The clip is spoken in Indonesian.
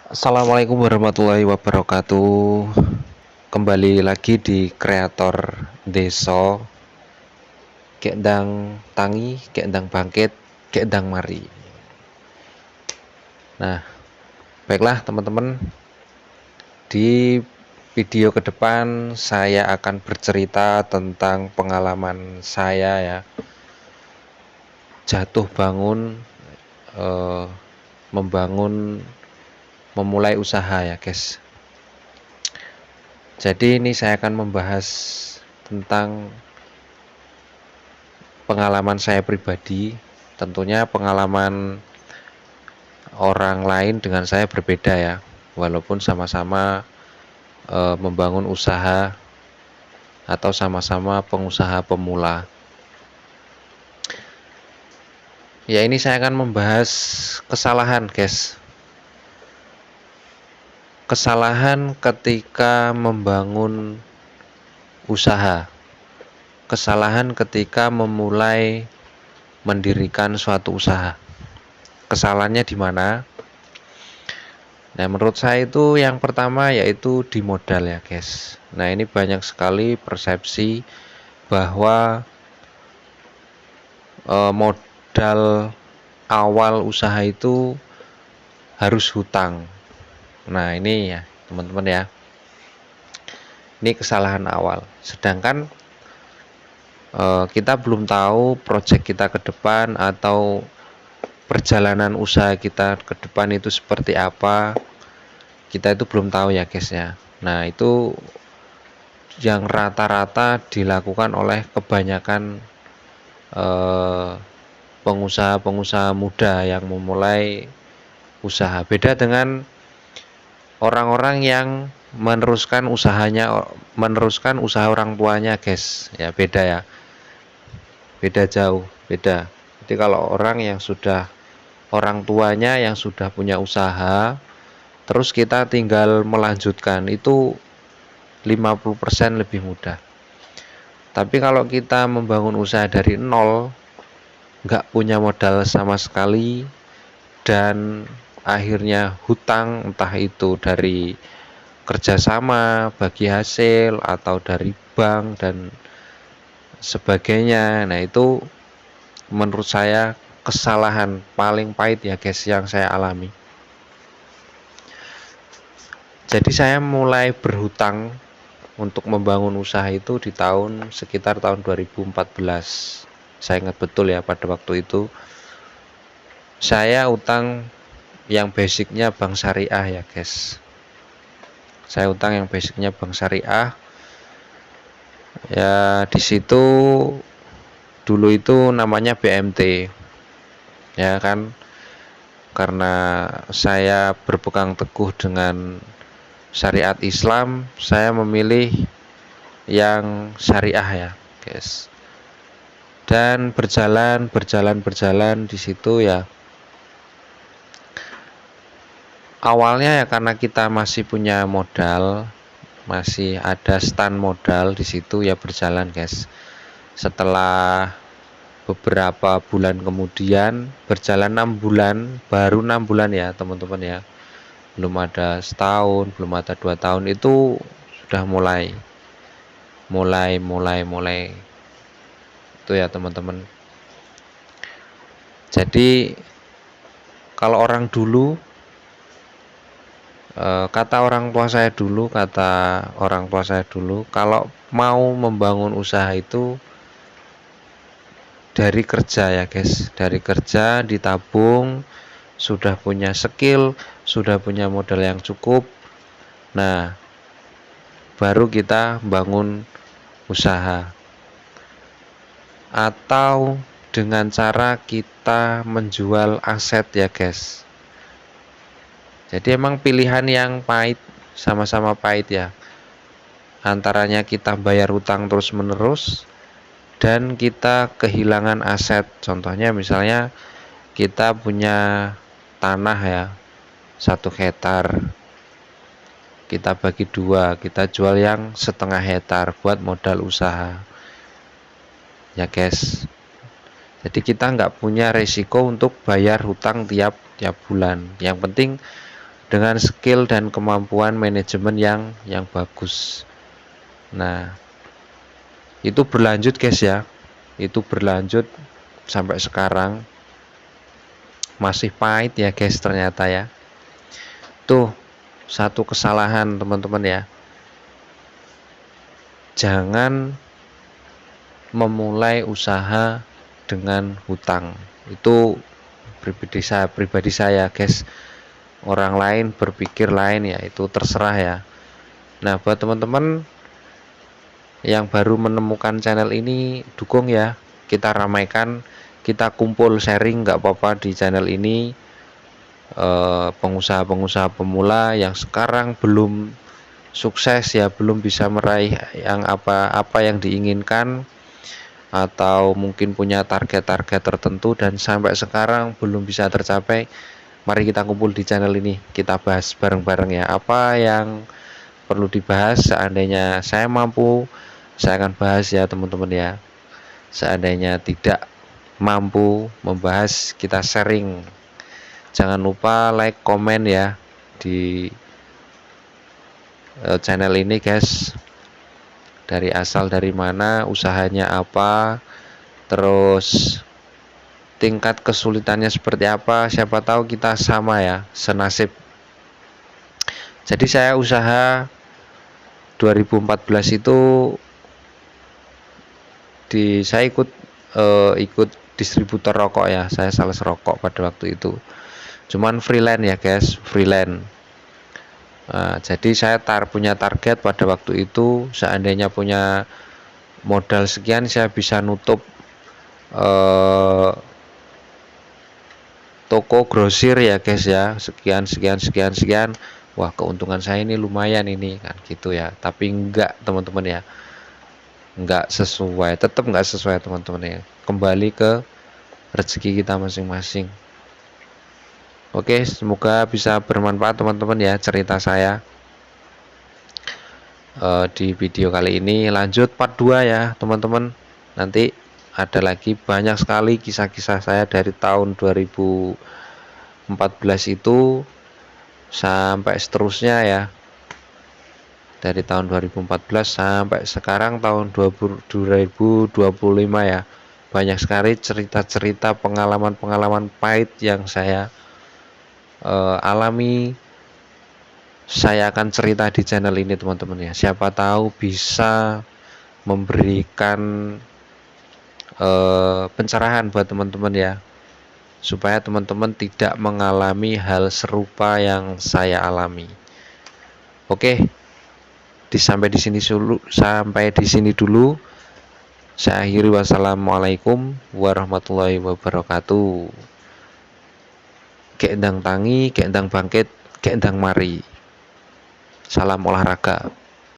Assalamualaikum warahmatullahi wabarakatuh. Kembali lagi di kreator Deso. Kendang tangi, kendang bangkit, kendang mari. Nah, baiklah teman-teman. Di video ke depan saya akan bercerita tentang pengalaman saya ya. Jatuh bangun, memulai usaha ya guys. Jadi ini saya akan membahas tentang pengalaman saya pribadi. Tentunya pengalaman orang lain dengan saya berbeda ya, walaupun sama-sama membangun usaha atau sama-sama pengusaha pemula. Ya, ini saya akan membahas kesalahan guys. Kesalahan ketika membangun usaha. Kesalahan ketika memulai mendirikan suatu usaha. Kesalahannya di mana? Nah, menurut saya itu yang pertama yaitu di modal ya guys. Nah, ini banyak sekali persepsi bahwa modal awal usaha itu harus hutang. Nah, ini ya teman-teman ya, ini kesalahan awal. Sedangkan kita belum tahu proyek kita ke depan atau perjalanan usaha kita ke depan itu seperti apa. Kita itu belum tahu ya guys ya. Nah, itu yang rata-rata dilakukan oleh kebanyakan pengusaha-pengusaha muda yang memulai usaha. Beda dengan orang-orang yang meneruskan usaha orang tuanya guys ya, beda ya, beda jauh, beda. Jadi kalau orang tuanya yang sudah punya usaha, terus kita tinggal melanjutkan, itu 50% lebih mudah. Tapi kalau kita membangun usaha dari nol, nggak punya modal sama sekali, dan akhirnya hutang, entah itu dari kerjasama bagi hasil atau dari bank dan sebagainya. Nah, itu menurut saya kesalahan paling pahit ya guys yang saya alami. Jadi saya mulai berhutang untuk membangun usaha itu di sekitar tahun 2014. Saya ingat betul ya, pada waktu itu saya utang yang basicnya bank syariah ya guys. Saya utang yang basicnya bank syariah. Ya, di situ dulu itu namanya BMT. Ya kan, karena saya berpegang teguh dengan syariat Islam, saya memilih yang syariah ya guys. Dan berjalan di situ ya. Awalnya ya karena kita masih punya modal, masih ada stand modal di situ ya, berjalan guys. Setelah beberapa bulan kemudian, berjalan 6 bulan, baru 6 bulan ya teman-teman ya, belum ada setahun, belum ada 2 tahun, itu sudah mulai itu ya teman-teman. Jadi kalau orang dulu, kata orang tua saya dulu, kalau mau membangun usaha itu dari kerja ya guys, dari kerja, ditabung, sudah punya skill, sudah punya modal yang cukup, nah baru kita bangun usaha. Atau dengan cara kita menjual aset ya guys. Jadi emang pilihan yang pahit, sama-sama pahit ya. Antaranya kita bayar utang terus menerus dan kita kehilangan aset. Contohnya misalnya kita punya tanah ya, 1 hektar, kita bagi 2, kita jual yang setengah hektar buat modal usaha ya guys. Jadi kita nggak punya resiko untuk bayar hutang tiap bulan. Yang penting dengan skill dan kemampuan manajemen yang bagus. Nah, itu berlanjut guys ya. Itu berlanjut sampai sekarang. Masih pahit ya guys ternyata ya. Tuh, satu kesalahan teman-teman ya. Jangan memulai usaha dengan hutang. Itu pribadi saya guys. Orang lain berpikir lain ya, itu terserah ya. Nah, buat teman-teman yang baru menemukan channel ini, dukung ya, kita ramaikan, kita kumpul sharing nggak apa-apa di channel ini. Pengusaha-pengusaha pemula yang sekarang belum sukses ya, belum bisa meraih yang apa yang diinginkan, atau mungkin punya target-target tertentu dan sampai sekarang belum bisa tercapai. Mari kita kumpul di channel ini, kita bahas bareng-bareng ya, apa yang perlu dibahas. Seandainya saya mampu, saya akan bahas ya teman-teman ya. Seandainya tidak mampu membahas, kita sharing. Jangan lupa like, komen ya di channel ini guys. Dari asal dari mana, usahanya apa, terus tingkat kesulitannya seperti apa, siapa tahu kita sama ya, senasib. Jadi saya usaha 2014 itu saya ikut distributor rokok ya, saya sales rokok pada waktu itu. Cuman freelance ya guys, freelance. Nah, jadi saya punya target pada waktu itu, seandainya punya modal sekian, saya bisa nutup toko grosir ya guys ya, sekian. Wah, keuntungan saya ini lumayan ini kan gitu ya. Tapi enggak teman-teman ya, enggak sesuai, tetap enggak sesuai teman-teman ya. Kembali ke rezeki kita masing-masing. Oke, semoga bisa bermanfaat teman-teman ya cerita saya di video kali ini. Lanjut part 2 ya teman-teman. Nanti ada lagi banyak sekali kisah-kisah saya dari tahun 2014 itu sampai seterusnya ya. Dari tahun 2014 sampai sekarang tahun 2025 ya. Banyak sekali cerita-cerita, pengalaman-pengalaman pahit yang saya alami. Saya akan cerita di channel ini teman-teman ya. Siapa tahu bisa memberikan pencerahan buat teman-teman ya, supaya teman-teman tidak mengalami hal serupa yang saya alami. Oke, sampai di sini dulu. Saya akhiri, wassalamualaikum warahmatullahi wabarakatuh. Keendang tangi, keendang bangkit, keendang mari. Salam olahraga.